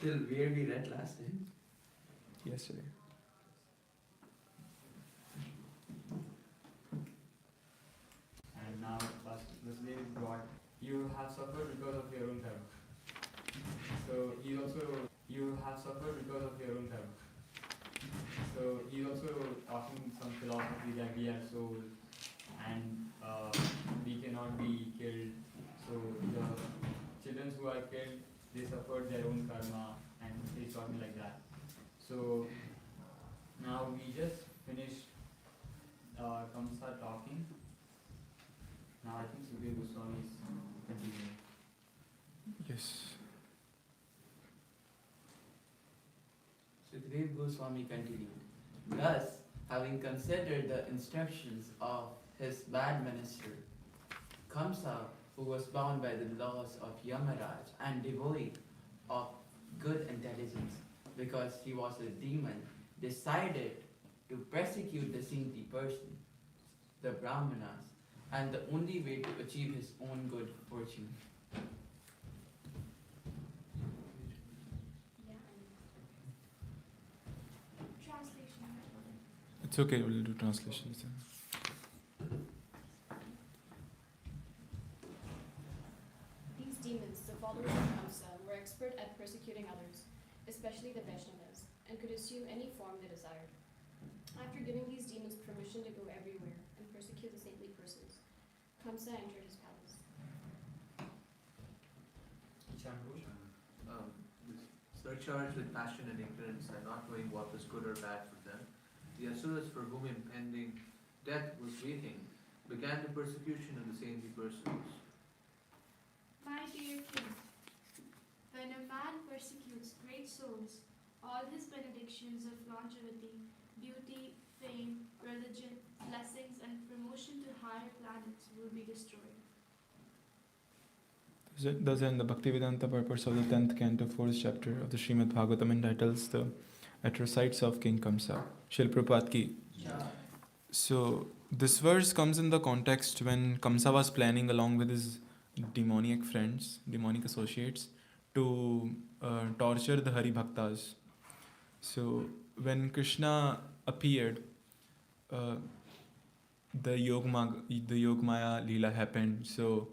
till where we read last time? Yesterday. And now, the slave is God. You have suffered because of your own karma. So you have suffered because of your own karma. So he's also talking some philosophy that we are soul and we cannot be killed. So the children who are killed, they suffered their own karma, and he's talking like that. So now we just finished Kamsa talking. Now I think Sudhir Goswami is continuing. Yes. Sukadeva Goswami continued. Thus, having considered the instructions of his bad minister, Kamsa, who was bound by the laws of Yamaraj and devoid of good intelligence, because he was a demon, decided to persecute the saintly person, the Brahmanas, and the only way to achieve his own good fortune. Translation. It's okay, we'll do translations then. These demons, the followers of Kamsa, were expert at persecuting others, especially the Vaishnavas, and could assume any form they desired. After giving these demons permission to go everywhere and persecute the saintly persons, Kamsa entered his palace. Surcharged with passion and ignorance and not knowing what was good or bad for them, the asuras for whom impending death was waiting began the persecution of the saintly persons. My dear king, when a man persecutes great souls, all his benedictions of longevity, beauty, fame, religion, blessings, and promotion to higher planets will be destroyed. Thus in the Bhaktivedanta purpose of the 10th canto, 4th chapter of the Srimad Bhagavatam entitles the atrocities of King Kamsa. Srila Prabhupada ki. So this verse comes in the context when Kamsa was planning along with his demonic friends, demonic associates, to torture the Hari Bhaktas. So when Krishna appeared, the Yogmaya Leela happened. So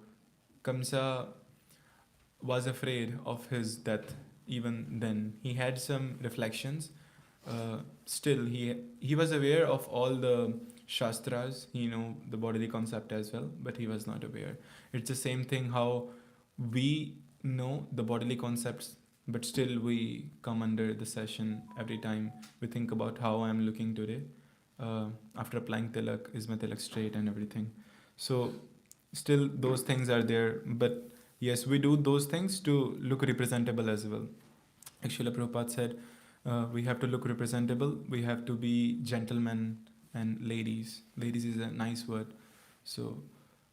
Kamsa was afraid of his death even then. He had some reflections. Still, he was aware of all the shastras. He knew the bodily concept as well, but he was not aware. It's the same thing how we know the bodily concepts, but still we come under the session every time we think about how I'm looking today. After applying tilak, is my tilak straight and everything. So still those things are there, but yes, we do those things to look representable as well. Actually, Prabhupada said, we have to look representable, we have to be gentlemen and ladies. Ladies is a nice word. So,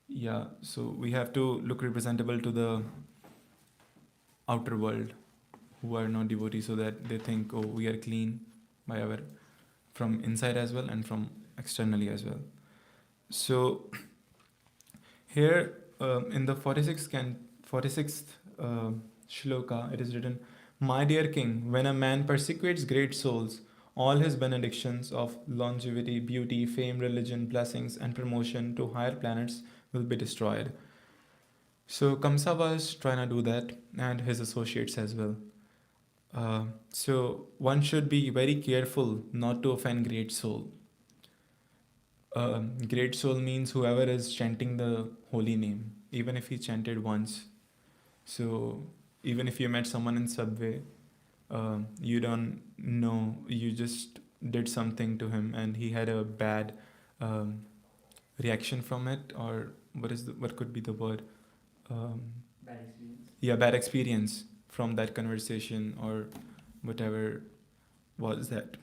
yeah, so we have to look representable to the outer world who are not devotees, so that they think, oh, we are clean by our, from inside as well and from externally as well. So, here in the 46th shloka, it is written, My dear king, when a man persecutes great souls, all his benedictions of longevity, beauty, fame, religion, blessings, and promotion to higher planets will be destroyed. So Kamsa was trying to do that, and his associates as well. So one should be very careful not to offend great soul. Great soul means whoever is chanting the holy name, even if he chanted once. So even if you met someone in subway, you don't know, you just did something to him and he had a bad reaction from it, or what could be the word? Bad experience. Yeah, bad experience from that conversation or whatever was that.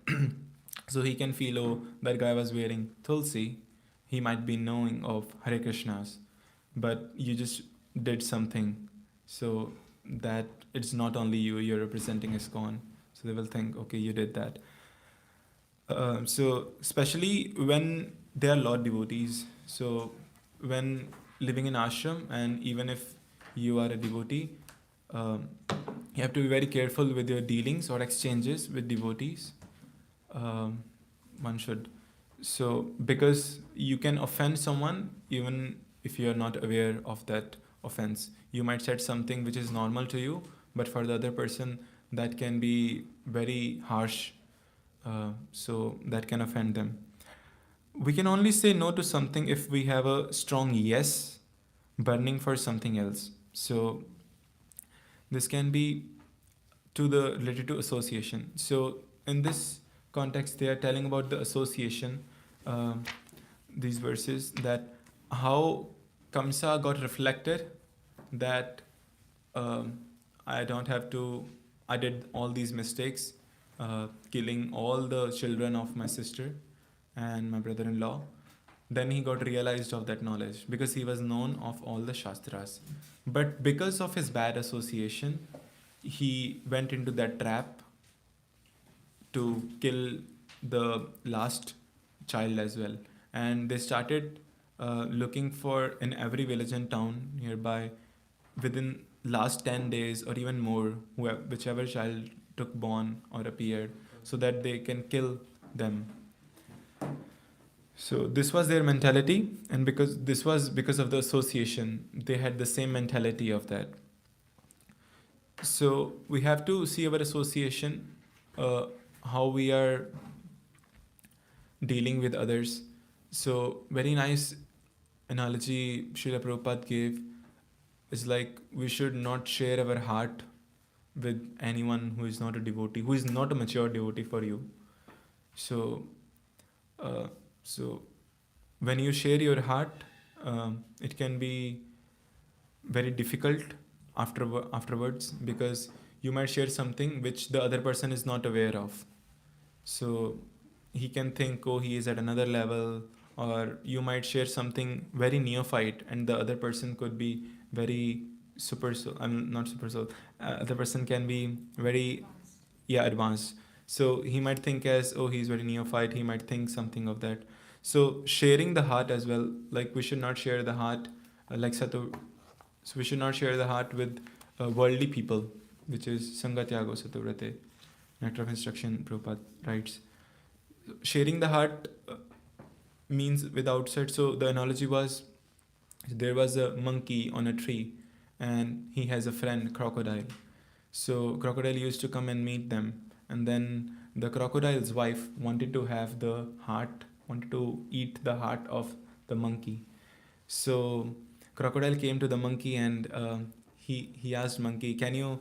So he can feel, oh, that guy was wearing tulsi, he might be knowing of Hare Krishnas, but you just did something, so that it's not only you, you're representing ISKCON, so they will think, okay, you did that. So especially when they are Lord devotees, so when living in ashram, and even if you are a devotee, You have to be very careful with your dealings or exchanges with devotees. One should. So, because you can offend someone even if you are not aware of that offense. You might said something which is normal to you, but for the other person, that can be very harsh. So, that can offend them. We can only say no to something if we have a strong yes burning for something else. So, this can be to the related to association. So in this context, they are telling about the association. Uh, these verses that how Kamsa got reflected that I don't have to. I did all these mistakes, killing all the children of my sister and my brother-in-law. Then he got realized of that knowledge because he was known of all the shastras. But because of his bad association, he went into that trap to kill the last child as well. And they started looking for in every village and town nearby within last 10 days or even more, whichever child took born or appeared, so that they can kill them. So this was their mentality, and because this was because of the association, they had the same mentality of that. So we have to see our association, how we are dealing with others. So very nice analogy Srila Prabhupada gave is like we should not share our heart with anyone who is not a devotee, who is not a mature devotee for you. So, so when you share your heart, it can be very difficult afterwards because you might share something which the other person is not aware of. So he can think, oh, he is at another level, or you might share something very neophyte, and the other person could be very super. So I'm not super. So other person can be very advanced. So he might think as, oh, he's very neophyte. He might think something of that. So sharing the heart as well, like we should not share the heart, like Satu. So we should not share the heart with worldly people, which is Sangatyago Satuvrate, Nectar of Instruction, Prabhupada writes. Sharing the heart means without set. So the analogy was there was a monkey on a tree and he has a friend, crocodile. So crocodile used to come and meet them, and then the crocodile's wife wanted to have the heart, wanted to eat the heart of the monkey. So crocodile came to the monkey and he asked monkey, can you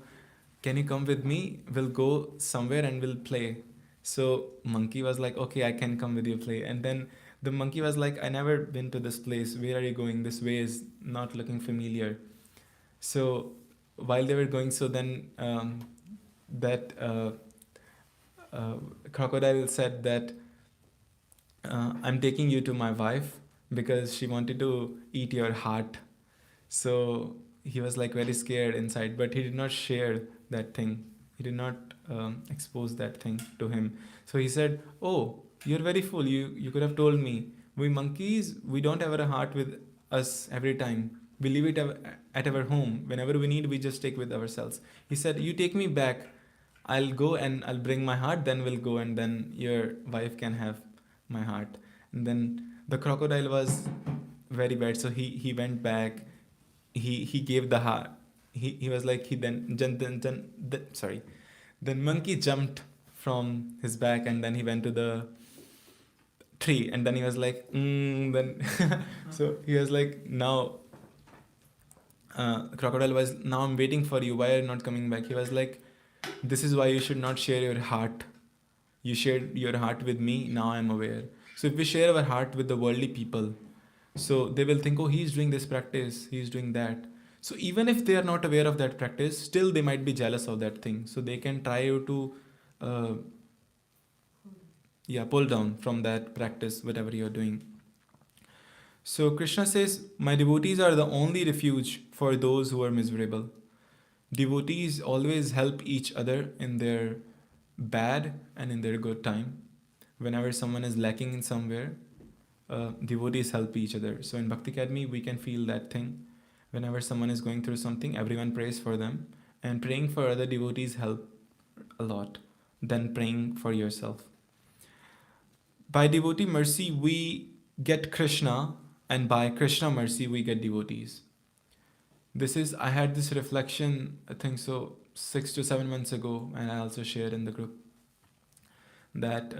come with me? We'll go somewhere and we'll play. So monkey was like, okay, I can come with you play. And then the monkey was like, I never been to this place. Where are you going? This way is not looking familiar. So while they were going, so then that crocodile said that I'm taking you to my wife because she wanted to eat your heart. So he was like very scared inside, but he did not share that thing. He did not expose that thing to him. So he said, oh, you're very full. You could have told me. We monkeys, we don't have a heart with us every time. We leave it at our home. Whenever we need, we just take with ourselves. He said, you take me back. I'll go and I'll bring my heart. Then we'll go and then your wife can have my heart. And then the crocodile was very bad. So he went back. He gave the heart. He was like, Then monkey jumped from his back and then he went to the tree and then he was like, then so he was like, now crocodile was, now I'm waiting for you. Why are you not coming back? He was like, this is why you should not share your heart. You shared your heart with me. Now I'm aware. So if we share our heart with the worldly people, so they will think, oh, he's doing this practice, he's doing that. So even if they are not aware of that practice, still they might be jealous of that thing. So they can try to pull down from that practice, whatever you're doing. So Krishna says, my devotees are the only refuge for those who are miserable. Devotees always help each other in their bad and in their good time. Whenever someone is lacking in somewhere, devotees help each other. So in Bhakti Academy, we can feel that thing. Whenever someone is going through something, everyone prays for them and praying for other devotees help a lot than praying for yourself. By devotee mercy, we get Krishna, and by Krishna mercy, we get devotees. I had this reflection, I think so, 6 to 7 months ago, and I also shared in the group that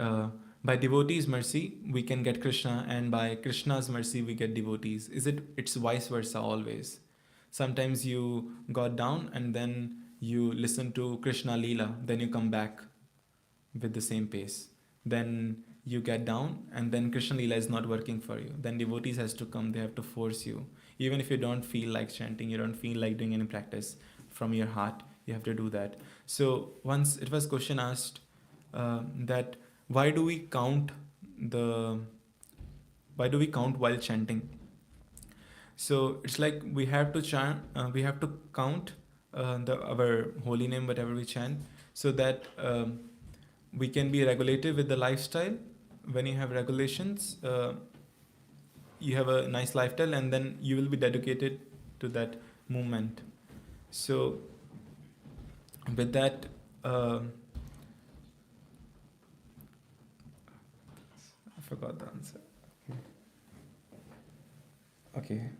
by devotees' mercy, we can get Krishna, and by Krishna's mercy, we get devotees. It's vice versa always. Sometimes you got down and then you listen to Krishna Leela, then you come back with the same pace. Then you get down and then Krishna Leela is not working for you. Then devotees has to come, they have to force you. Even if you don't feel like chanting, you don't feel like doing any practice from your heart, you have to do that. So once it was question asked that why do we count while chanting? So it's like we have to chant, we have to count our holy name, whatever we chant, so that we can be regulated with the lifestyle. When you have regulations, you have a nice lifestyle, and then you will be dedicated to that movement. So with that, I forgot the answer. Okay.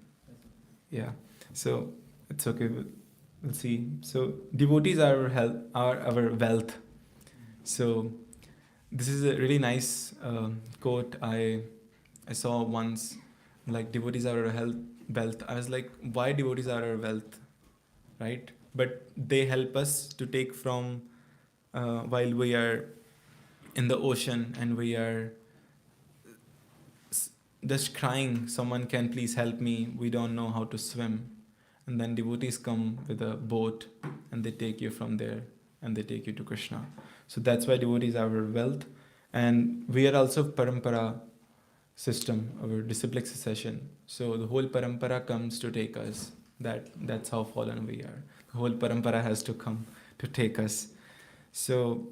Yeah. So it's okay. We'll see. So devotees are our wealth. So this is a really nice quote I saw once, like devotees are our wealth. I was like, why devotees are our wealth, right? But they help us to take from while we are in the ocean and we are just crying, someone can please help me, we don't know how to swim. And then devotees come with a boat and they take you from there and they take you to Krishna. So that's why devotees are our wealth. And we are also parampara system, our disciplic succession. So the whole parampara comes to take us. That's how fallen we are. The whole parampara has to come to take us. So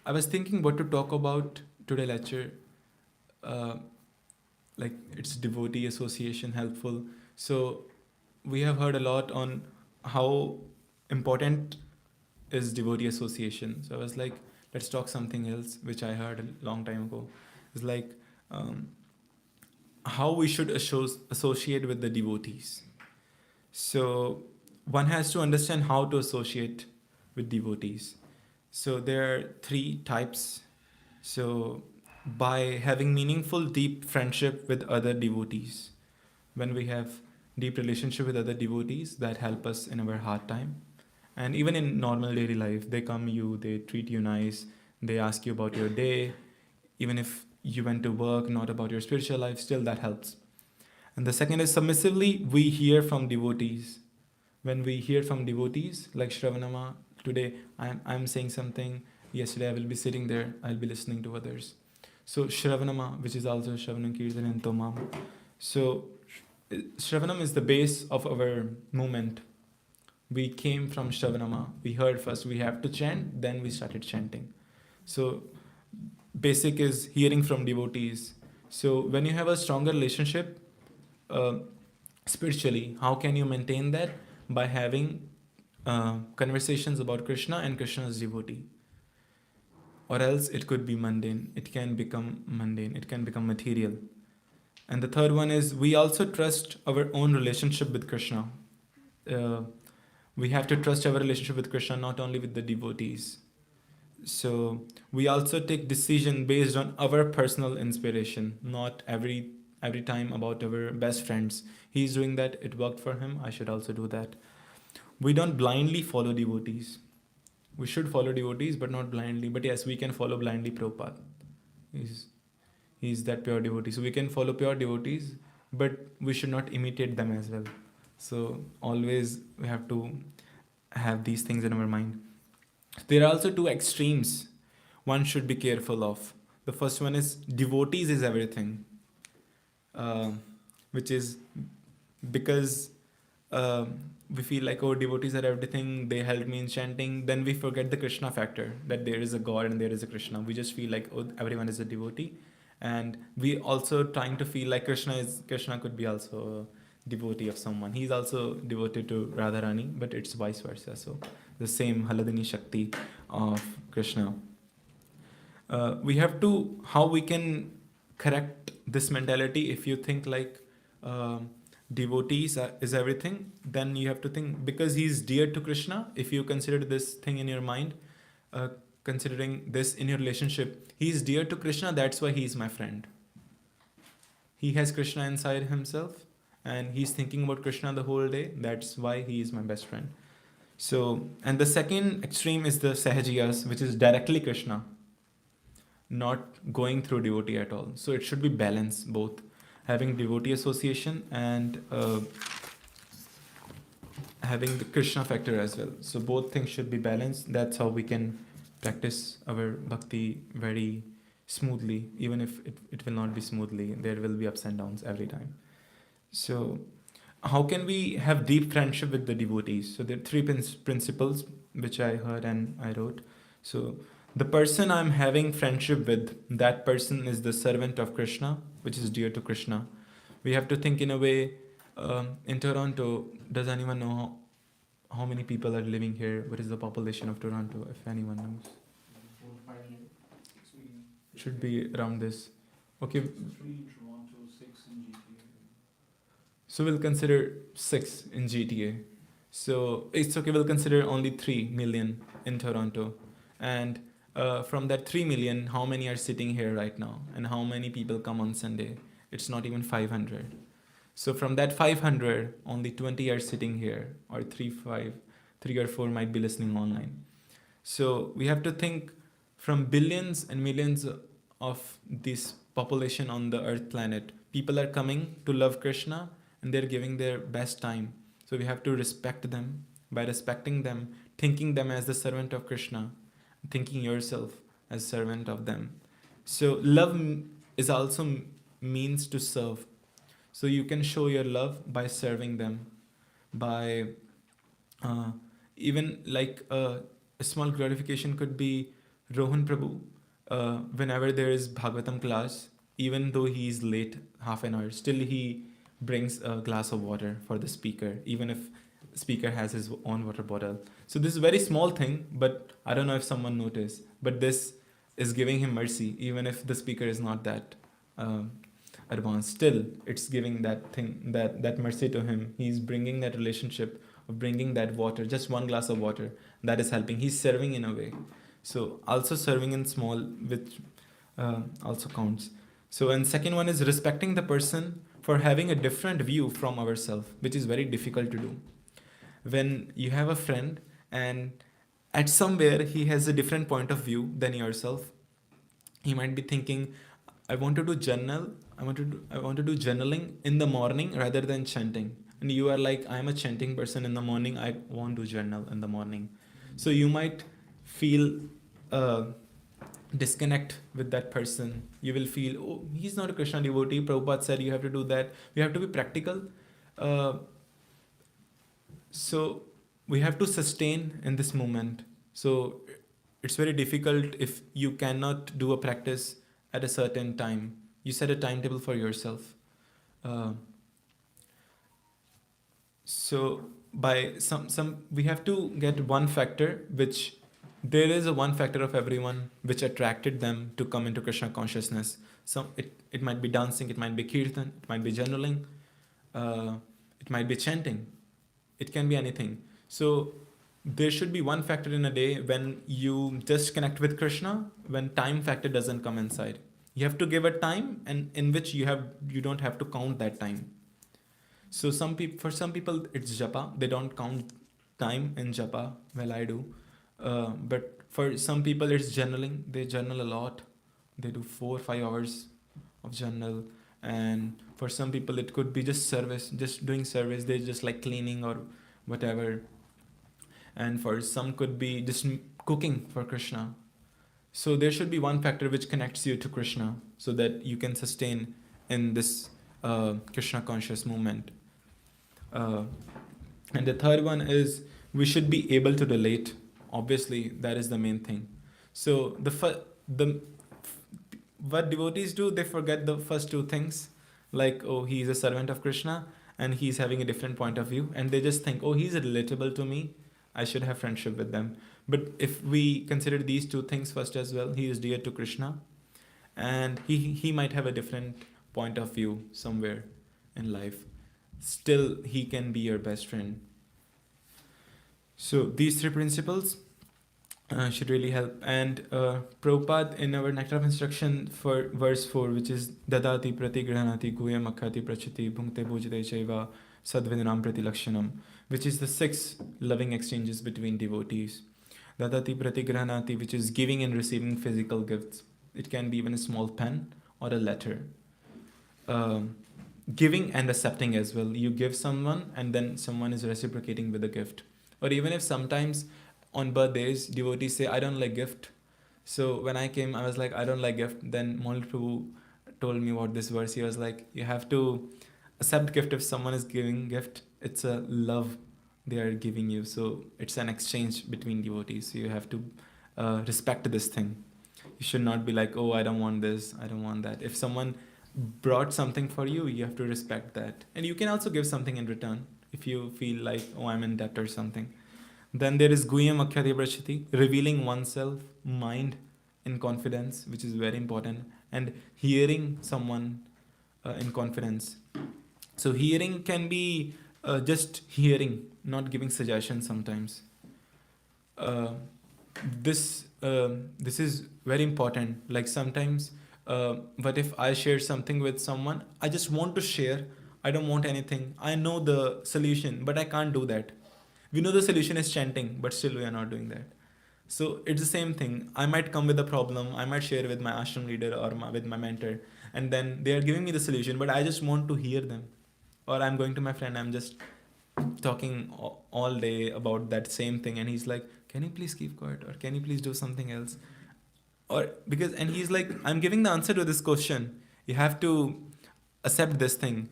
I was thinking what to talk about today lecture. Like it's devotee association helpful. So we have heard a lot on how important is devotee association. So I was like, let's talk something else, which I heard a long time ago. It's like how we should associate with the devotees. So one has to understand how to associate with devotees. So there are 3 types. So by having meaningful, deep friendship with other devotees. When we have deep relationship with other devotees, that help us in our hard time. And even in normal daily life, they treat you nice, they ask you about your day. Even if you went to work, not about your spiritual life, still that helps. And the second is submissively, we hear from devotees. When we hear from devotees, like Shravanama, today I'm saying something, yesterday I will be sitting there, I'll be listening to others. So Shravanama, which is also Shravanam Kirtan and Tomam. So Shravanam is the base of our movement. We came from Shravanama. We heard first we have to chant, then we started chanting. So basic is hearing from devotees. So when you have a stronger relationship spiritually, how can you maintain that? By having conversations about Krishna and Krishna's devotee. Or else it could be mundane. It can become mundane. It can become material. And the third one is we also trust our own relationship with Krishna. We have to trust our relationship with Krishna, not only with the devotees. So we also take decision based on our personal inspiration, not every time about our best friends. He's doing that, it worked for him, I should also do that. We don't blindly follow devotees. We should follow devotees, but not blindly. But yes, we can follow blindly Prabhupada. He's that pure devotee. So we can follow pure devotees, but we should not imitate them as well. So always we have to have these things in our mind. There are also 2 extremes one should be careful of. The first one is devotees is everything, which is because we feel like, oh, devotees are everything, they help me in chanting. Then we forget the Krishna factor, that there is a God and there is a Krishna. We just feel like, oh, everyone is a devotee. And we also trying to feel like Krishna could be also devotee of someone. He's also devoted to Radharani, but it's vice versa. So the same Haladini Shakti of Krishna. We have to, how we can correct this mentality. If you think like devotees is everything, then you have to think, because he's dear to Krishna, if you consider this thing in your mind, considering this in your relationship, he's dear to Krishna, that's why he's my friend. He has Krishna inside himself and he's thinking about Krishna the whole day, that's why he is my best friend. So, and the second extreme is the Sahajiyas, which is directly Krishna, not going through devotee at all. So it should be balanced, both having devotee association and having the Krishna factor as well. So both things should be balanced. That's how we can practice our bhakti very smoothly, even if it will not be smoothly. There will be ups and downs every time. So how can we have deep friendship with the devotees? So there are three principles which I heard and I wrote. So the person I'm having friendship with, that person is the servant of Krishna, which is dear to Krishna. We have to think in a way, in Toronto, does anyone know how many people are living here? What is the population of Toronto, if anyone knows? 4, 5, 6 million. Should be around this. Okay, 3 Toronto, 6 in GTA. so we'll consider 6 in GTA. So it's okay, we'll consider only 3 million in Toronto. And from that 3 million, how many are sitting here right now? And how many people come on Sunday? It's not even 500. So from that 500, only 20 are sitting here, or 3 or 4 might be listening online. So we have to think, from billions and millions of this population on the earth planet, people are coming to love Krishna and they're giving their best time. So we have to respect them. By respecting them, thinking them as the servant of Krishna, thinking yourself as servant of them. So love is also means to serve. So you can show your love by serving them, by even like a small glorification could be Rohan Prabhu. Whenever there is Bhagavatam class, even though he is late half an hour, still he brings a glass of water for the speaker, even if speaker has his own water bottle. So this is a very small thing, but I don't know if someone noticed, but this is giving him mercy, even if the speaker is not that advanced. Still, it's giving that thing, that mercy to him. He's bringing that relationship of bringing that water, just one glass of water, that is helping. He's serving in a way. So also serving in small, which also counts. So, and second one is respecting the person for having a different view from ourselves, which is very difficult to do. When you have a friend and at somewhere he has a different point of view than yourself, he might be thinking, I want to do journaling in the morning rather than chanting. And you are like, I am a chanting person in the morning, I won't do journal in the morning. So you might feel disconnect with that person. You will feel, oh, he's not a Krishna devotee. Prabhupada said you have to do that. We have to be practical. So we have to sustain in this moment. So it's very difficult if you cannot do a practice at a certain time. You set a timetable for yourself. So by some we have to get one factor, which there is a one factor of everyone which attracted them to come into Krishna consciousness. It might be dancing, it might be kirtan, it might be journaling, it might be chanting. It can be anything. So there should be one factor in a day when you just connect with Krishna, when time factor doesn't come inside. You have to give a time, and in which you don't have to count that time. So for some people it's japa. They don't count time in japa. Well, I do. But for some people it's journaling. They journal a lot. They do 4 or 5 hours of journal. And for some people it could be just service, just doing service. They just like cleaning or whatever. And for some could be just cooking for Krishna. So there should be one factor which connects you to Krishna, so that you can sustain in this Krishna conscious movement. And the third one is we should be able to relate. Obviously, that is the main thing. So what devotees do, they forget the first two things, like, oh, he is a servant of Krishna, and he's having a different point of view, and they just think, oh, he's relatable to me, I should have friendship with them. But if we consider these two things first as well, he is dear to Krishna, and he might have a different point of view somewhere in life. Still, he can be your best friend. So these three principles should really help. And Prabhupada, in our Nectar of Instruction for verse 4, which is Dadati prati grihanati guyam akhati prachiti bhunkte bhujite chaiva sadvidinam prati lakshanam, which is the 6 loving exchanges between devotees. Dadati prati grihanati, which is giving and receiving physical gifts. It can be even a small pen or a letter. Giving and accepting as well. You give someone and then someone is reciprocating with a gift. Or even if sometimes on birthdays, devotees say, I don't like gift. So when I came, I was like, I don't like gift. Then Maul Prabhu told me about this verse. He was like, you have to accept gift if someone is giving gift. It's a love they are giving you. So it's an exchange between devotees. So you have to respect this thing. You should not be like, oh, I don't want this, I don't want that. If someone brought something for you, you have to respect that. And you can also give something in return if you feel like, oh, I'm in debt or something. Then there is Guyam Akhyati Prachiti, revealing oneself, mind in confidence, which is very important, and hearing someone in confidence. So hearing can be just hearing, not giving suggestions sometimes. This is very important. Like sometimes, but if I share something with someone, I just want to share. I don't want anything. I know the solution, but I can't do that. We know the solution is chanting, but still we are not doing that. So it's the same thing. I might come with a problem. I might share with my ashram leader or with my mentor, and then they are giving me the solution, but I just want to hear them. Or I'm going to my friend, I'm just talking all day about that same thing, and he's like, can you please keep quiet, or can you please do something else? Or because, and he's like, I'm giving the answer to this question, you have to accept this thing.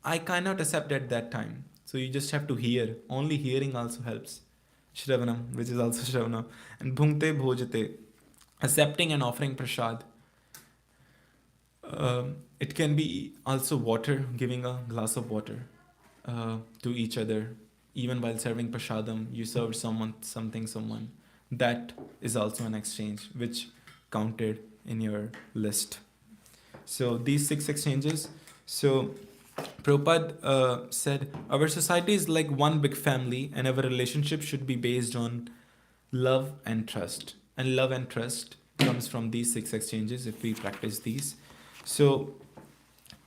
I cannot accept at that time, so you just have to hear. Only hearing also helps. Shravanam, which is also Shravana. And bhunkte bhojate, accepting and offering prasad. It can be also water, giving a glass of water to each other. Even while serving prasadam, you serve someone. That is also an exchange which counted in your list. So these 6 exchanges. So Prabhupada said, our society is like one big family, and our relationship should be based on love and trust. And love and trust comes from these 6 exchanges if we practice these. So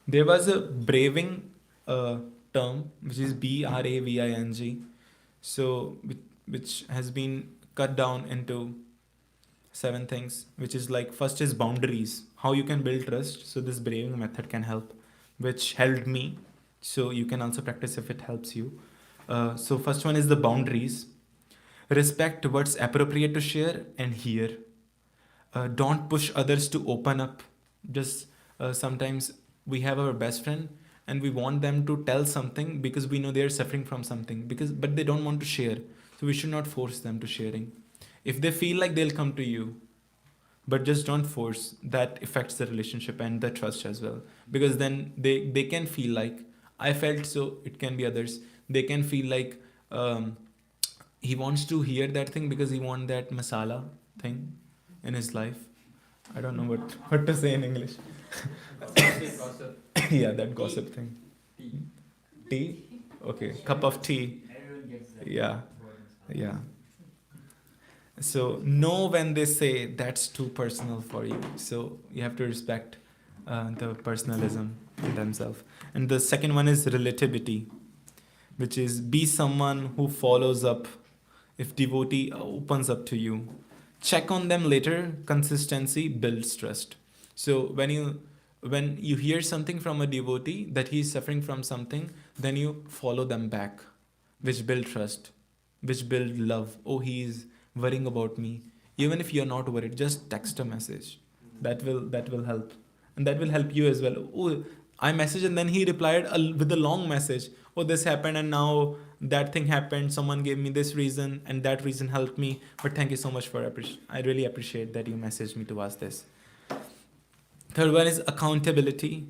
there was a braving term, which is BRAVING, so which has been cut down into 7 things, which is like, first is boundaries, how you can build trust. So this braving method can help, which helped me. So you can also practice if it helps you. So first one is the boundaries. Respect what's appropriate to share and hear. Don't push others to open up. Just sometimes we have our best friend and we want them to tell something because we know they're suffering from something, but they don't want to share. So we should not force them to sharing. If they feel like, they'll come to you, but just don't force. That affects the relationship and the trust as well, because then they can feel like, I felt, so it can be others. They can feel like he wants to hear that thing because he wants that masala thing in his life. I don't know what to say in English. Gossip. Yeah, that gossip thing. Tea. Tea? Okay, cup of tea. Everyone gets that. Yeah, yeah. So know when they say that's too personal for you. So you have to respect the personalism in themselves. And the second one is relativity, which is be someone who follows up. If devotee opens up to you, check on them later. Consistency builds trust. So when you hear something from a devotee that he's suffering from something, then you follow them back, which build trust, which build love. Oh, he's worrying about me. Even if you're not worried, just text a message. That will help, and that will help you as well. Oh, I messaged and then he replied with a long message. Oh, this happened and now that thing happened. Someone gave me this reason and that reason helped me. But thank you so much I really appreciate that you messaged me to ask this. Third one is accountability.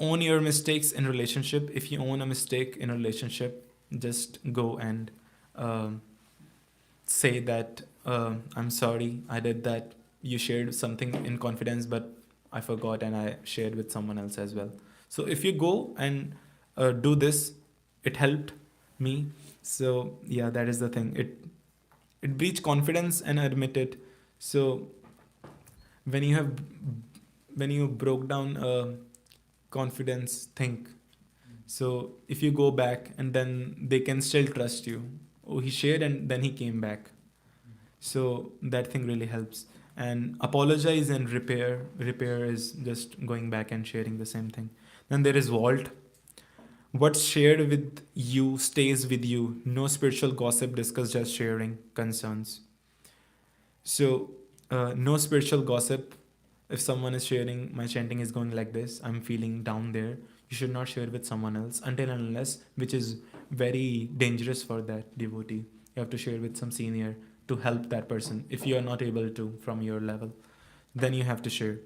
own your mistakes in relationship. If you own a mistake in a relationship, just go and say that I'm sorry, I did that. You shared something in confidence, but I forgot and I shared with someone else as well. So if you go and do this, it helped me. So yeah, that is the thing. It breeds confidence and admit it. So when you have when you broke down confidence, think. So if you go back and then they can still trust you. Oh, he shared and then he came back. So that thing really helps. And apologize and repair. Repair is just going back and sharing the same thing. Then there is vault. What's shared with you stays with you. No spiritual gossip discussed, just sharing concerns. So no spiritual gossip. If someone is sharing, my chanting is going like this, I'm feeling down there, you should not share with someone else until and unless, which is very dangerous for that devotee. You have to share with some senior to help that person. If you are not able to from your level, then you have to share.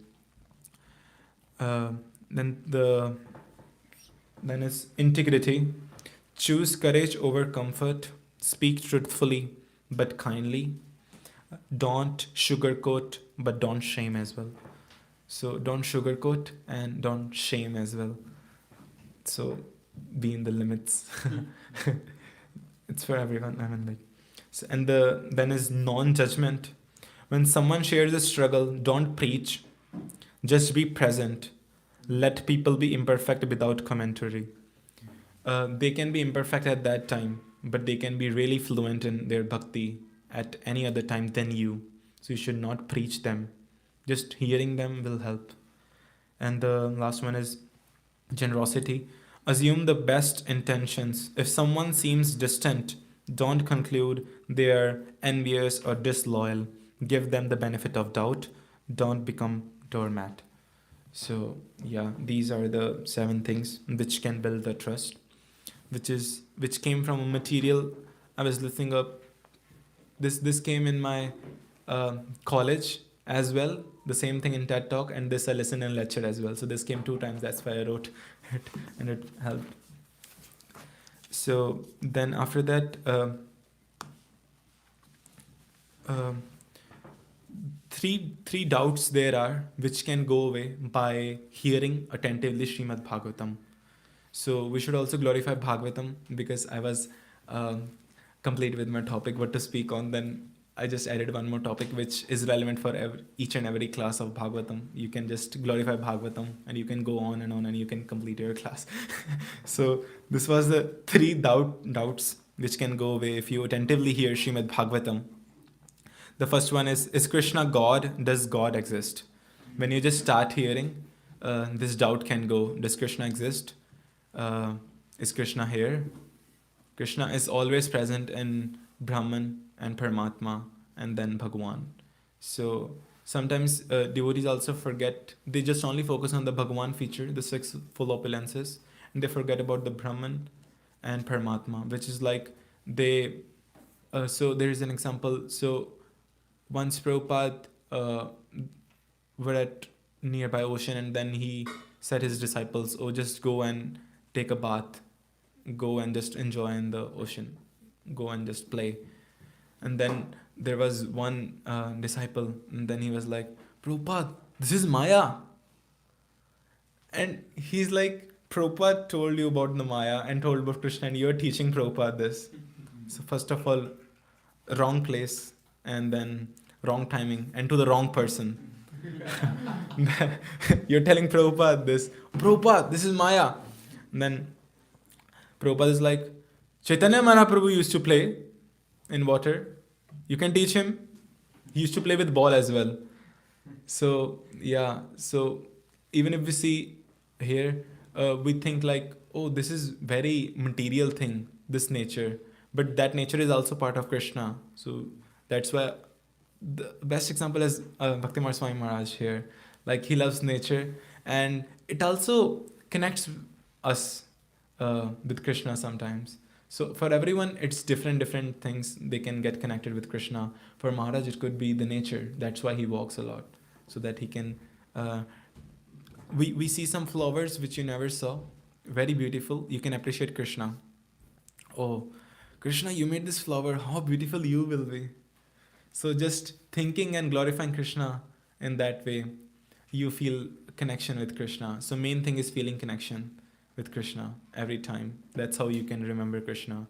Then is integrity. Choose courage over comfort. Speak truthfully but kindly. Don't sugarcoat but don't shame as well. So don't sugarcoat and don't shame as well. So be in the limits. It's for everyone. I mean, like, so, and then is non-judgment. When someone shares a struggle, don't preach. Just be present. Let people be imperfect without commentary. They can be imperfect at that time, but they can be really fluent in their bhakti at any other time than you. So you should not preach them. Just hearing them will help. And the last one is generosity. Assume the best intentions. If someone seems distant, don't conclude they are envious or disloyal. Give them the benefit of doubt. Don't become doormat. So yeah, these are the 7 things which can build the trust, which came from a material. I was looking up. This came in my college as well. The same thing in TED Talk, and this I listened in lecture as well. So this came 2 times. That's why I wrote it, and it helped. So then after that, three doubts there are which can go away by hearing attentively Srimad Bhagavatam. So we should also glorify Bhagavatam, because I was complete with my topic what to speak on. Then I just added one more topic which is relevant for each and every class of Bhagavatam. You can just glorify Bhagavatam and you can go on and you can complete your class. So this was the 3 doubts which can go away if you attentively hear Srimad Bhagavatam. The first one is Krishna God? Does God exist? When you just start hearing, this doubt can go. Does Krishna exist? Is Krishna here? Krishna is always present in Brahman and Paramatma and then Bhagwan. So sometimes devotees also forget, they just only focus on the Bhagwan feature, the 6 full opulences, and they forget about the Brahman and Paramatma, which is like they, so there is an example. So once Prabhupada were at nearby ocean, and then he said his disciples, oh, just go and take a bath, go and just enjoy in the ocean, go and just play. And then there was one disciple, and then he was like, Prabhupada, this is Maya. And he's like, Prabhupada told you about the Maya and told about Krishna, and you're teaching Prabhupada this. So first of all, wrong place, and then wrong timing, and to the wrong person. You're telling Prabhupada this. Prabhupada, this is Maya. And then Prabhupada is like, Chaitanya Mahaprabhu used to play in water. You can teach him. He used to play with ball as well. So yeah, so even if we see here, we think like, oh, this is very material thing, this nature. But that nature is also part of Krishna. So that's why the best example is Bhakti Swami Maharaj here. Like, he loves nature, and it also connects us with Krishna sometimes. So for everyone, it's different things they can get connected with Krishna. For Maharaj, it could be the nature. That's why he walks a lot, so that he can we see some flowers which you never saw, very beautiful. You can appreciate Krishna. Oh, Krishna, you made this flower. How beautiful you will be. So just thinking and glorifying Krishna in that way, you feel connection with Krishna. So main thing is feeling connection with Krishna every time. That's how you can remember Krishna.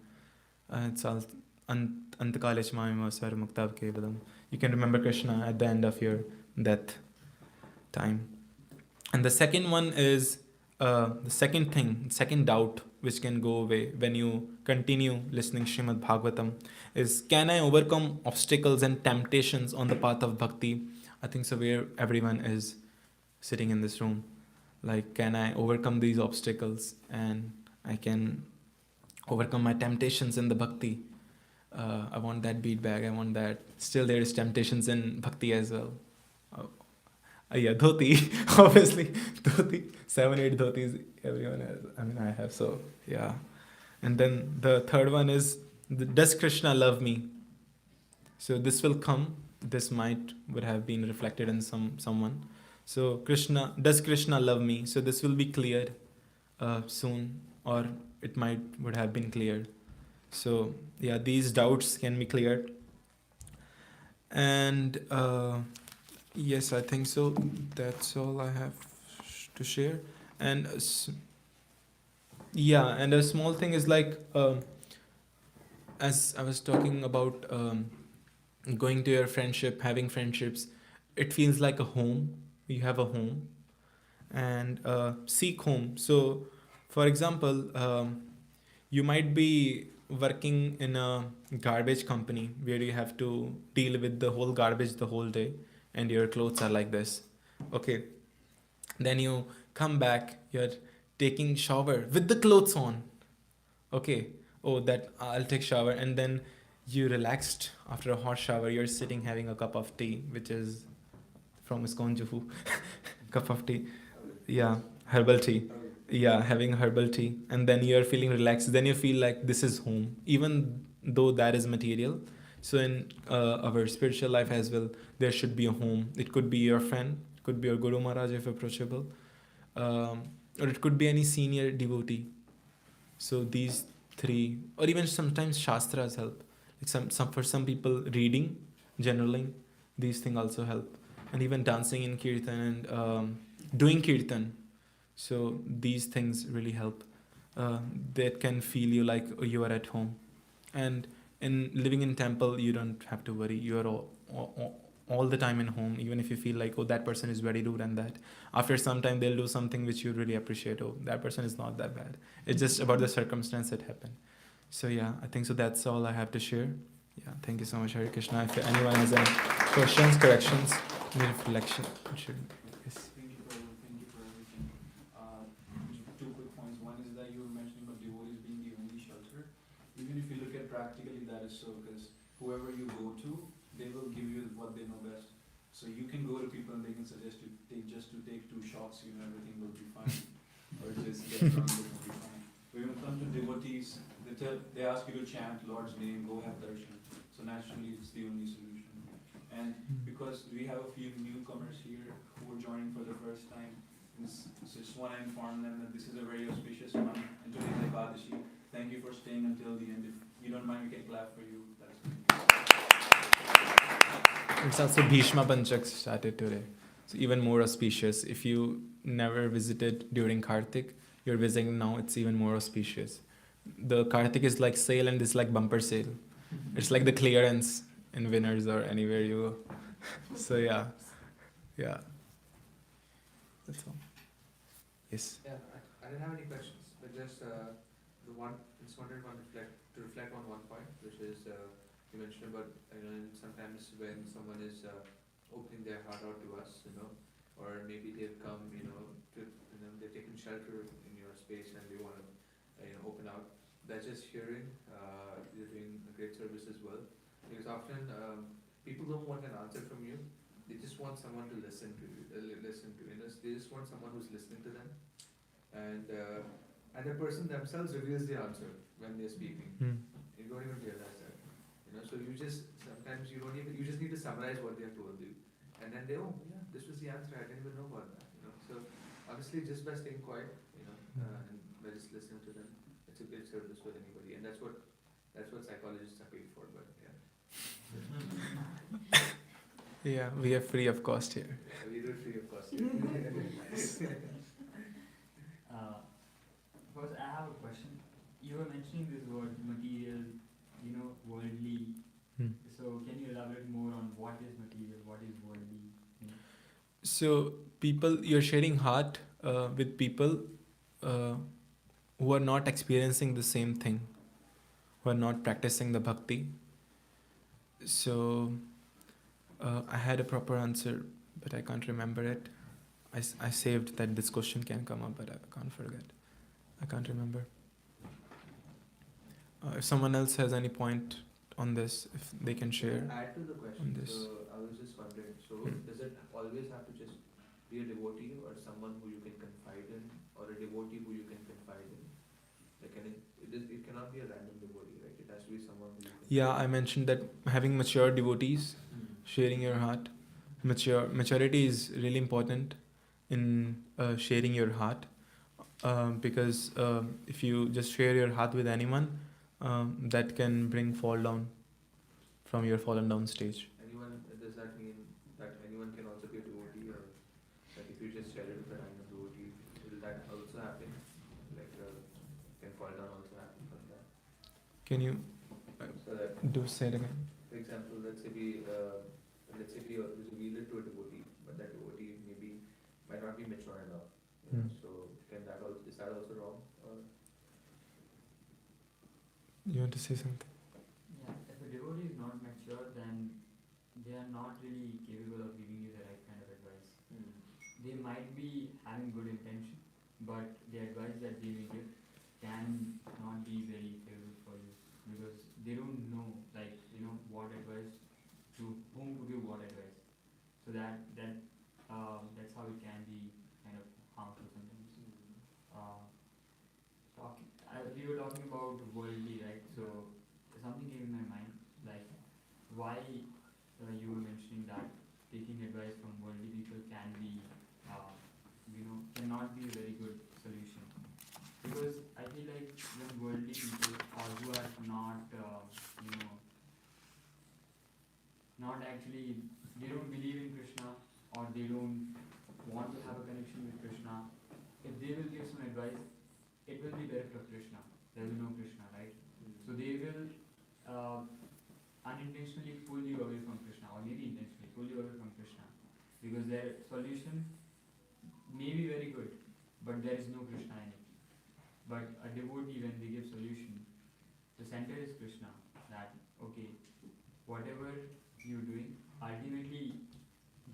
It's all Antakale Chmami Sar Muktav Kevalam. You can remember Krishna at the end of your death time. And the second one is second doubt which can go away when you continue listening Srimad Bhagavatam is, can I overcome obstacles and temptations on the path of bhakti? I think so where everyone is sitting in this room. Like, can I overcome these obstacles and I can overcome my temptations in the bhakti? I want that bead bag, I want that. Still there is temptations in bhakti as well. Yeah, dhoti, obviously, dhoti, 7-8 dhotis everyone has. I mean, I have, so yeah. And then the third one is, does Krishna love me? So this will come. This would have been reflected in someone. So does Krishna love me? So this will be cleared soon, or it would have been cleared. So yeah, these doubts can be cleared. And yes, I think so. That's all I have to share. And and a small thing is like, as I was talking about going to your friendship, having friendships, it feels like a home. You have a home, and seek home. So, for example, you might be working in a garbage company where you have to deal with the whole garbage the whole day, and your clothes are like this. Okay, then you come back, you're taking shower with the clothes on. Okay, oh, that I'll take shower, and then you relaxed after a hot shower. You're sitting having a cup of tea, which is from Iskon Juhu. Cup of tea, yeah, herbal tea. Yeah, having herbal tea, and then you're feeling relaxed. Then you feel like this is home, even though that is material. So in our spiritual life as well, there should be a home. It could be your friend, it could be your Guru Maharaj if approachable, or it could be any senior devotee. So these three, or even sometimes shastras help. Like for some people, reading, journaling, these things also help, and even dancing in kirtan and doing kirtan. So these things really help. That can feel you like you are at home. And in living in temple, you don't have to worry. You are all the time in home, even if you feel like, oh, that person is very rude, and that after some time they'll do something which you really appreciate. Oh, that person is not that bad. It's just about the circumstance that happened. So yeah, I think so that's all I have to share. Yeah, thank you so much, Hare Krishna. If anyone has any questions, corrections, any reflection, yes. Thank you for everything. Two quick points. One is that you were mentioning about devotees being the only shelter. Even if you look at practically, that is so, because whoever you go to, they will give you what they know best. So you can go to people and they can suggest you take 2 shots, everything will be fine, or just get drunk, it will be fine. But when it comes to devotees, they ask you to chant Lord's name, go have darshan. So naturally, it's the only solution. And because we have a few newcomers here who are joining for the first time, so just want to inform them that this is a very auspicious month, and today is Ekadashi. Thank you for staying until the end. If you don't mind, we can clap for you. It's also Bhishma Panchak started today. So even more auspicious. If you never visited during Kartik, you're visiting now, it's even more auspicious. The Kartik is like sale, and this is like bumper sale. It's like the clearance in Winners or anywhere you go. So yeah. That's all. Yes. Yeah, I didn't have any questions, but just wanted to reflect on one point, which is you mentioned about sometimes when someone is opening their heart out to us, or maybe they've come, they've taken shelter in your space and they want to open out. That's just hearing. You're doing a great service as well, because often people don't want an answer from you. They just want someone to listen to. They just want someone who's listening to them, and the person themselves reveals the answer when they're speaking. You don't even realize that. So you just need to summarize what they have told you, and then this was the answer. I didn't even know about that. So Honestly, just by staying quiet, and by just listening to them, it's a great service for anybody, and that's what psychologists are paid for. But yeah, Yeah, we are free of cost here. yeah, we do it free of cost. First, I have a question. You were mentioning this word material, worldly. Hmm. So, can you elaborate more on what is material, what is worldly? So you're sharing heart with people who are not experiencing the same thing, who are not practicing the bhakti. So I had a proper answer, but I can't remember it. I saved that this question can come up, but I can't forget. I can't remember. If someone else has any point on this, if they can share. Add to the question. on this. So I was just wondering. So does it always have to just be a devotee, or someone who you can confide in, or a devotee who you can confide in? Like, it cannot be a random devotee, right? It has to be someone who you can. Yeah, I mentioned that having mature devotees, sharing your heart. Maturity is really important in sharing your heart, because if you just share your heart with anyone, that can bring fall down from your fallen down stage. Does that mean that anyone can also be a devotee, or like if you just share it with a random devotee, will that also happen? Like, can fall down also happen from that? Can you So that, say it again? for example, let's say we relate to a devotee, but that devotee might not be mature enough. So is that also wrong? Or? You want to say something? Yeah, if a devotee is not mature, then they are not really capable of giving you the right kind of advice. They might be having good intention, but the advice that they will give can not be very favorable for you, because they don't know, what advice, to whom to give what advice. So that's how it can be kind of harmful sometimes. We were talking about worldly, right? So something came in my mind, like why you were mentioning that taking advice from worldly people can be, cannot be a very good solution. Because I feel like when worldly people, or who are not actually, they don't believe in Krishna, or they don't want to have a connection with Krishna, if they will give some advice, it will be direct of Krishna. There will be no Krishna, right? So they will unintentionally pull you away from Krishna, or maybe intentionally pull you away from Krishna, because their solution may be very good, but there is no Krishna in it. But a devotee, when they give solution, the center is Krishna. That okay, whatever you're doing, ultimately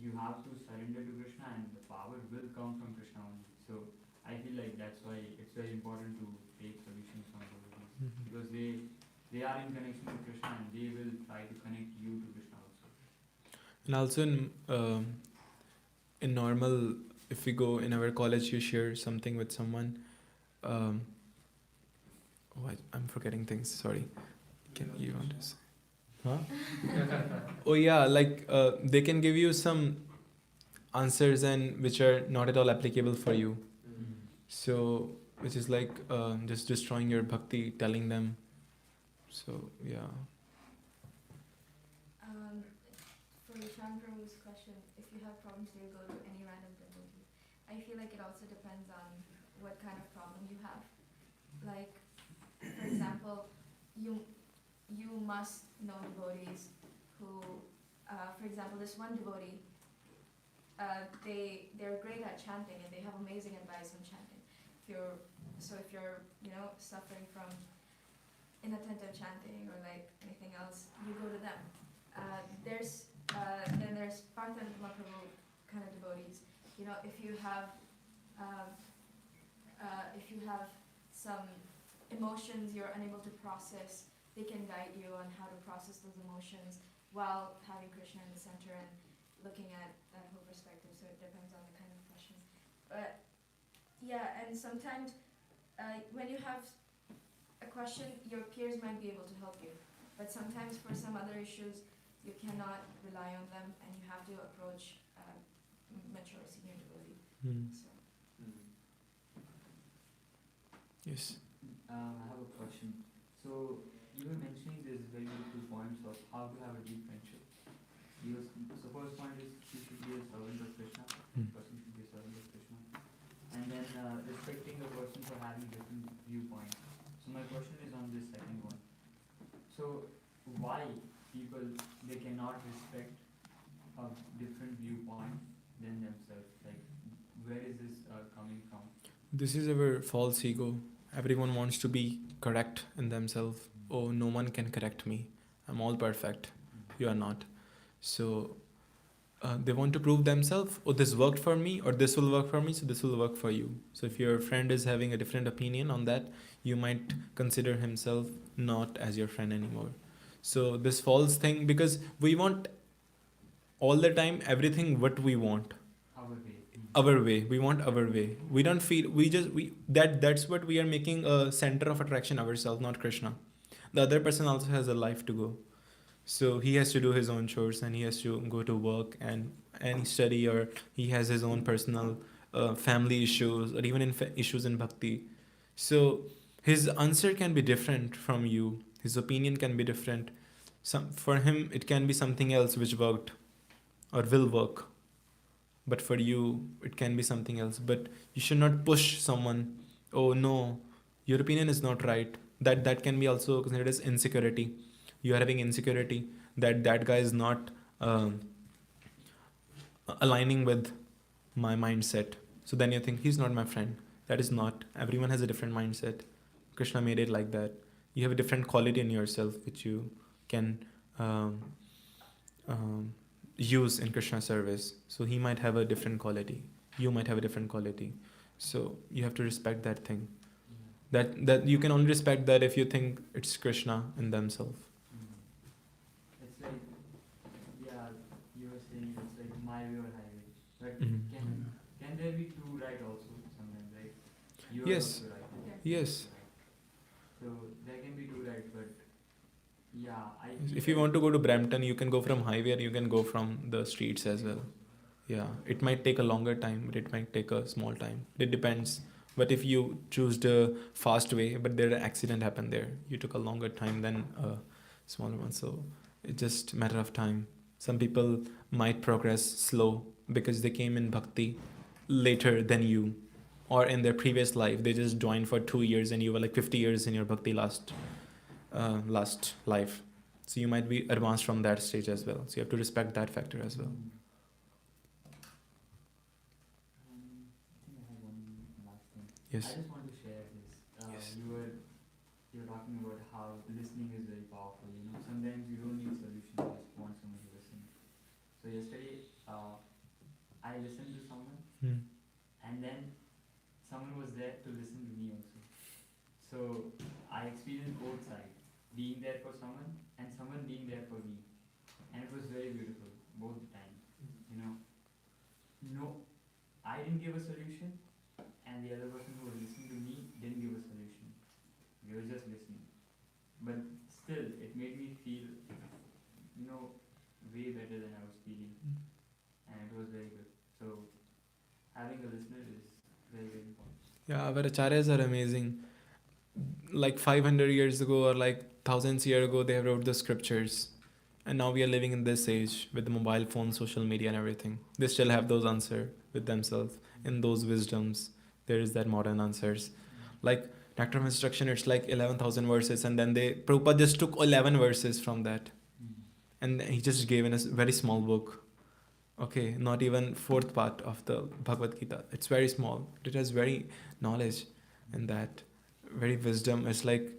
you have to surrender to Krishna, and the power will come from Krishna only. So I feel like that's why it's very important to take solutions from devotees, because they are in connection with Krishna, and they will try to connect you to Krishna also. And also in normal, if we go in our college, you share something with someone. I'm forgetting things. Sorry. Can you want to say? Huh? Oh yeah, like they can give you some answers and which are not at all applicable for you. So which is like just destroying your bhakti, telling them. So yeah. For Prabhu's question, if you have problems, you go to any random devotee. I feel like it also depends on what kind of problem you have. Like, for example, you must know devotees who, for example, this one devotee, they're great at chanting, and they have amazing advice on chanting. If you're suffering from inattentive chanting or like anything else, you go to them. Then there's Bhakta and Himanshu kind of devotees. If you have some emotions you're unable to process, they can guide you on how to process those emotions while having Krishna in the center and looking at that whole perspective. So it depends on the kind of questions. But yeah, and sometimes when you have a question, your peers might be able to help you. But sometimes for some other issues, you cannot rely on them, and you have to approach mature senior devotee. So. Yes. I have a question. So you were mentioning these very beautiful points of how to have a deep friendship. So first point is you should be a servant of Krishna. Mm. Person should be a servant of Krishna. And then respecting a person for having different viewpoints. So my question is on this second one. So why people they cannot respect a different viewpoint than themselves? Like where is this coming from? This is our false ego. Everyone wants to be correct in themselves. Oh, no one can correct me. I'm all perfect. You are not. So they want to prove themselves. Oh, this worked for me, or this will work for me, so this will work for you. So if your friend is having a different opinion on that, you might consider himself not as your friend anymore. So this false thing, because we want all the time everything what we want. Our way, we want our way. We don't feel, we that's what we are making a center of attraction ourselves, not Krishna. The other person also has a life to go, so he has to do his own chores, and he has to go to work and study, or he has his own personal family issues, or even issues in bhakti. So his answer can be different from you, his opinion can be different. For him it can be something else which worked or will work, but for you it can be something else. But you should not push someone. Oh no, your opinion is not right. That can be also considered as insecurity. You are having insecurity that that guy is not aligning with my mindset, so then you think he's not my friend. That is not. Everyone has a different mindset. Krishna made it like that. You have a different quality in yourself which you can um, um, use in Krishna service. So he might have a different quality, you might have a different quality. So you have to respect that thing. That you can only respect that if you think it's Krishna in themselves. It's like, yeah, you were saying it's like my way or highway. But Mhm. can there be two right also sometimes, right? You are Yes. also right. Yes. So there can be two right, but yeah, I If you want to go to Brampton, you can go from highway, or you can go from the streets as well. Yeah, it might take a longer time, but it might take a small time. It depends. But if you choose the fast way, but there an accident happened there, you took a longer time than a smaller one. So it's just matter of time. Some people might progress slow because they came in bhakti later than you, or in their previous life they just joined for 2 years and you were like 50 years in your bhakti last life. So you might be advanced from that stage as well. So you have to respect that factor as well. I think I have one last thing. Yes. I just want to share this. Yes. You were talking about how listening is very powerful. You know, sometimes you don't need solutions; you just want someone to listen. So yesterday, I listened to someone, and then someone was there to listen to me also. So I experienced both sides, being there for someone and someone being there for me, and it was very beautiful both the time. You know, no, I didn't give a solution, and the other person who was listening to me didn't give a solution. We were just listening, but still, it made me feel, you know, way better than I was feeling, and it was very good. So having a listener is very very important. Yeah, our acharyas are amazing. Like 500 years ago, or like thousands years ago, they wrote the scriptures. And now we are living in this age with the mobile phone, social media, and everything. They still have those answers with themselves. In those wisdoms, there is that modern answers. Like Nectar of Instruction, it's like 11,000 verses, and then Prabhupada just took 11 verses from that, and he just gave in a very small book. Okay, not even fourth part of the Bhagavad Gita. It's very small. It has very knowledge in that, very wisdom. It's like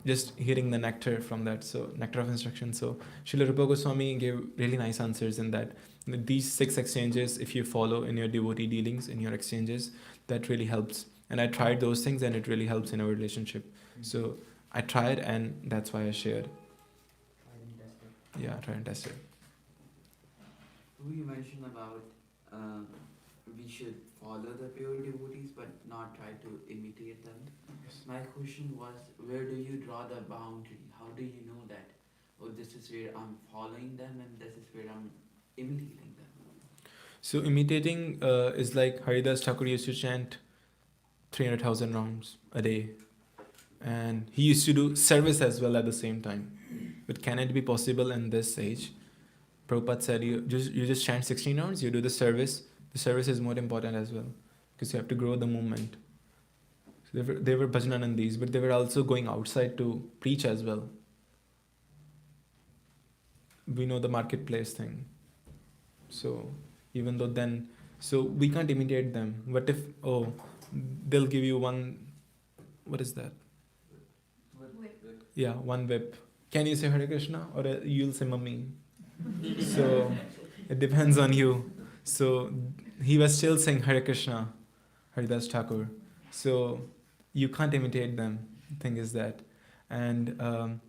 just hearing the nectar from that. So nectar of instruction. So Srila Rupa Goswami gave really nice answers in that. These 6 exchanges, if you follow in your devotee dealings, in your exchanges, that really helps. And I tried those things, and it really helps in our relationship. So I tried, and that's why I shared. Yeah, try and test it. You mentioned about we should follow the pure devotees but not try to imitate them. Yes. My question was, where do you draw the boundary? How do you know that, oh, this is where I'm following them and this is where I'm imitating them? So imitating is like Haridas Thakur used to chant 300,000 rounds a day. And he used to do service as well at the same time. But can it be possible in this age? Prabhupada said, you just chant 16 rounds, you do the service. The service is more important as well, because you have to grow the movement. So they were bhajananandis, but they were also going outside to preach as well. We know the marketplace thing. So even though then, so we can't imitate them. What if, they'll give you one, what is that? Whip. Yeah, one whip. Can you say Hare Krishna, or you'll say Mummy? So it depends on you. So he was still saying Hare Krishna, Haridas Thakur. So you can't imitate them. The thing is that. And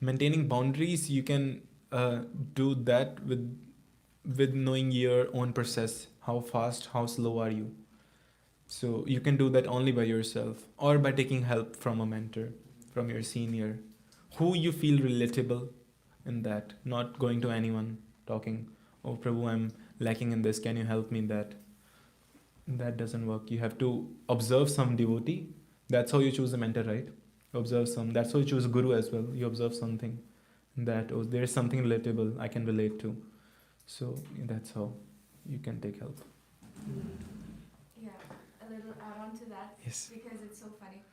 maintaining boundaries, you can do that with knowing your own process. How fast, how slow are you? So you can do that only by yourself, or by taking help from a mentor, from your senior, who you feel relatable in that, not going to anyone talking, oh Prabhu, I'm lacking in this, can you help me in that? That doesn't work. You have to observe some devotee. That's how you choose a mentor, right? Observe some. That's how you choose a guru as well. You observe something that, oh, there is something relatable I can relate to. So that's how you can take help. Yeah, a little add on to that. Yes. Because it's so funny.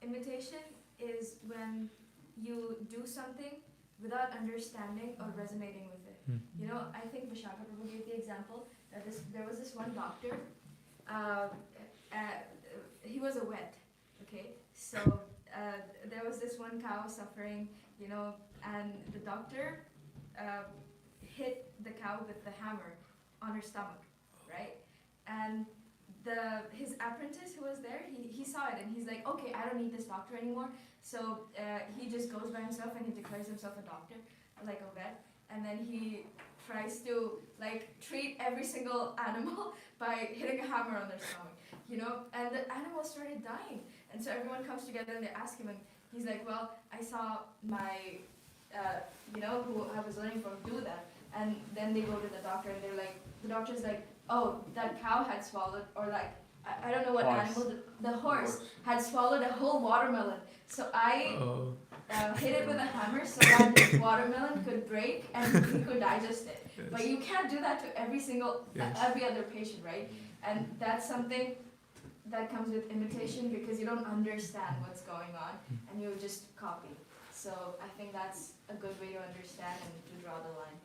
Imitation is when you do something without understanding or resonating with it. You know, I think Vishaka Prabhu gave the example that there was this one doctor. He was a vet. Okay, so there was this one cow suffering, you know, and the doctor hit the cow with the hammer on her stomach, right? And his apprentice who was there, he saw it and he's like, okay, I don't need this doctor anymore. So he just goes by himself and he declares himself a doctor, like a vet. And then he tries to like treat every single animal by hitting a hammer on their stomach, you know. And the animals started dying. And so everyone comes together and they ask him, and he's like, well, I saw my, you know, who I was learning from do that. And then they go to the doctor and they're like, the doctor's like, oh, that cow had swallowed, or like, I don't know what animal, the horse had swallowed a whole watermelon. So I hit it with a hammer so that the watermelon could break and he could digest it. Yes. But you can't do that to every single, Yes. every other patient, right? And that's something that comes with imitation, because you don't understand what's going on and you just copy. So I think that's a good way to understand and to draw the line.